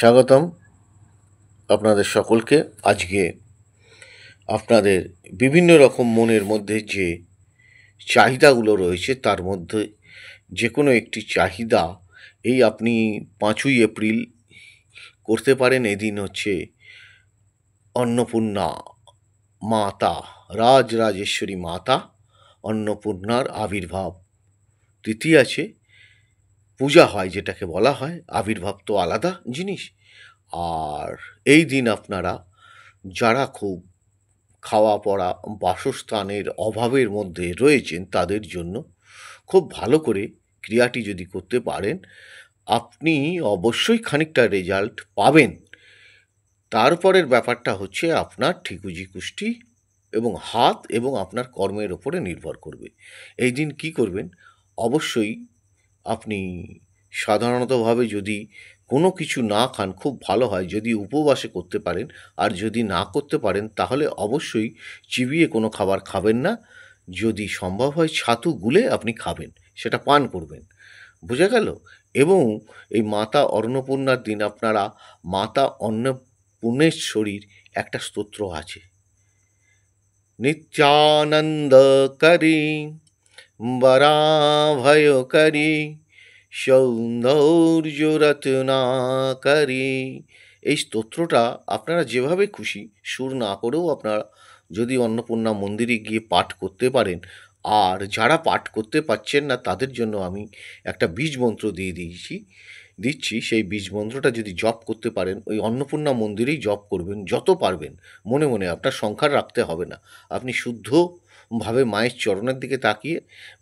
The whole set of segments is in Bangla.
স্বাগতম আপনাদের সকলকে। আজকে আপনাদের বিভিন্ন রকম মনের মধ্যে যে চাহিদাগুলো রয়েছে তার মধ্যে যে কোনো একটি চাহিদা এই আপনি 5ই এপ্রিল করতে পারেন। এদিন হচ্ছে অন্নপূর্ণা মাতা, রাজরাজেশ্বরী মাতা অন্নপূর্ণার আবির্ভাব তিথি আছে, পূজা হয় যেটাকে বলা হয়। আবির্ভাব তো আলাদা জিনিস। আর এই দিন আপনারা যারা খুব খাওয়া পড়া বাসস্থানের অভাবের মধ্যে রয়েছেন তাদের জন্য খুব ভালো করে ক্রিয়াটি যদি করতে পারেন, আপনি অবশ্যই খানিকটা রেজাল্ট পাবেন। তারপরের ব্যাপারটা হচ্ছে আপনার ঠিকুজি কুষ্টি এবং হাত এবং আপনার কর্মের ওপরে নির্ভর করবে। এই দিন কি করবেন? অবশ্যই আপনি সাধারণতভাবে যদি কোনো কিছু না খান খুব ভালো হয় যদি উপবাসে করতে পারেন। আর যদি না করতে পারেন তাহলে অবশ্যই চিবিয়ে কোনো খাবার খাবেন না। যদি সম্ভব হয় ছাতু গুলে আপনি খাবেন, সেটা পান করবেন। বোঝা গেল? এবং এই মাতা অন্নপূর্ণার দিন আপনারা মাতা অন্নপূর্ণেশ্বরীর একটা স্তোত্র আছে, নিত্যানন্দকারী বরাভয়কারী সৌন্দর্য রত্নাকারী। এই স্তোত্রটা আপনারা যেভাবে খুশি সুর না করেও আপনারা যদি অন্নপূর্ণা মন্দিরে গিয়ে পাঠ করতে পারেন। আর যারা পাঠ করতে পারছেন না তাদের জন্য আমি একটা বীজ মন্ত্র দিচ্ছি। সেই বীজ মন্ত্রটা যদি জপ করতে পারেন, ওই অন্নপূর্ণা মন্দিরেই জপ করবেন যত পারবেন। মনে মনে আপনার সংখ্যা রাখতে হবে না। আপনি শুদ্ধভাবে মায়ের চরণের দিকে তাকিয়ে,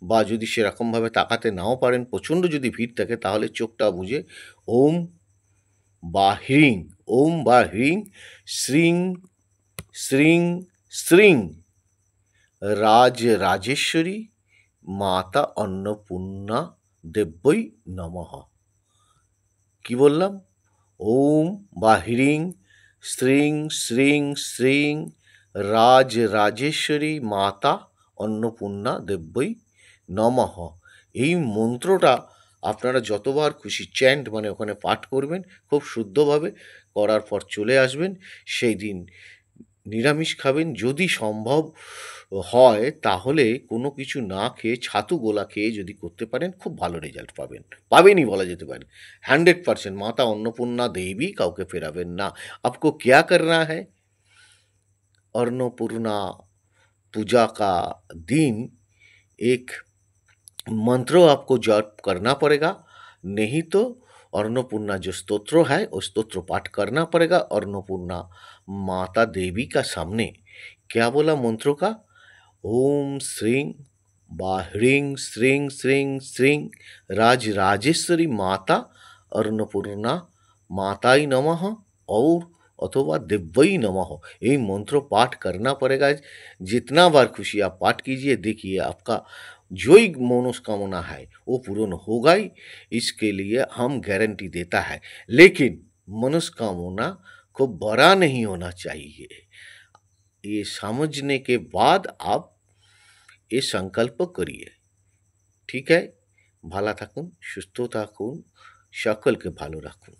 বা যদি সেরকমভাবে তাকাতে নাও পারেন, প্রচণ্ড যদি ভিড় থাকে, তাহলে চোখটা বুজে ওম বা হ্রিং, ওম বা হ্রিং শ্রিং শ্রিং শ্রিং রাজরাজেশ্বরী মাতা অন্নপূর্ণা দেব্যই নমঃ। কি বললাম? ওম বা হ্রিং শ্রিং শ্রিং শ্রিং রাজরাজেশ্বরী মাতা অন্নপূর্ণা দেব্যই নমঃ। এই মন্ত্রটা আপনারা যতবার খুশি চ্যান্ট মানে ওখানে পাঠ করবেন খুব শুদ্ধভাবে। করার পর চলে আসবেন। সেই দিন নিরামিষ খাবেন। যদি সম্ভব হয় তাহলে কোনো কিছু না খেয়ে ছাতু গোলা খেয়ে যদি করতে পারেন খুব ভালো রেজাল্ট পাবেন। পাবেনই বলা যেতে পারে। 100% माता अन्नपूर्णा देवी কাউকে ফেরাবেন না। आपको क्या करना है? अन्नपूर्णा पूजा का दिन एक मंत्र आपको जप करना पड़ेगा, नहीं तो अन्नपूर्णा जो स्तोत्र है वो स्तोत्र पाठ करना पड़ेगा अन्नपूर्णा माता देवी का सामने। क्या बोला मंत्र का? ओम श्रीं বা হ্রিং শ্রিং শ্রিং শ্রিং রাজরাজেশ্বরী মাতা अन्नपूर्णा माताई नमः और अथवा दिव्यई नमः। ये मंत्र पाठ करना पड़ेगा। जितना बार खुशी आप पाठ कीजिए, देखिए आपका जो ही मनोकामना है वो पूर्ण होगा ही। इसके लिए हम गारंटी देता है। लेकिन मनोकामना को बड़ा नहीं होना चाहिए। ये समझने के बाद आप ये संकल्प करिए। ठीक है? ভালো থাকুন, সুস্থ থাকুন, সকলকে ভালো রাখুন।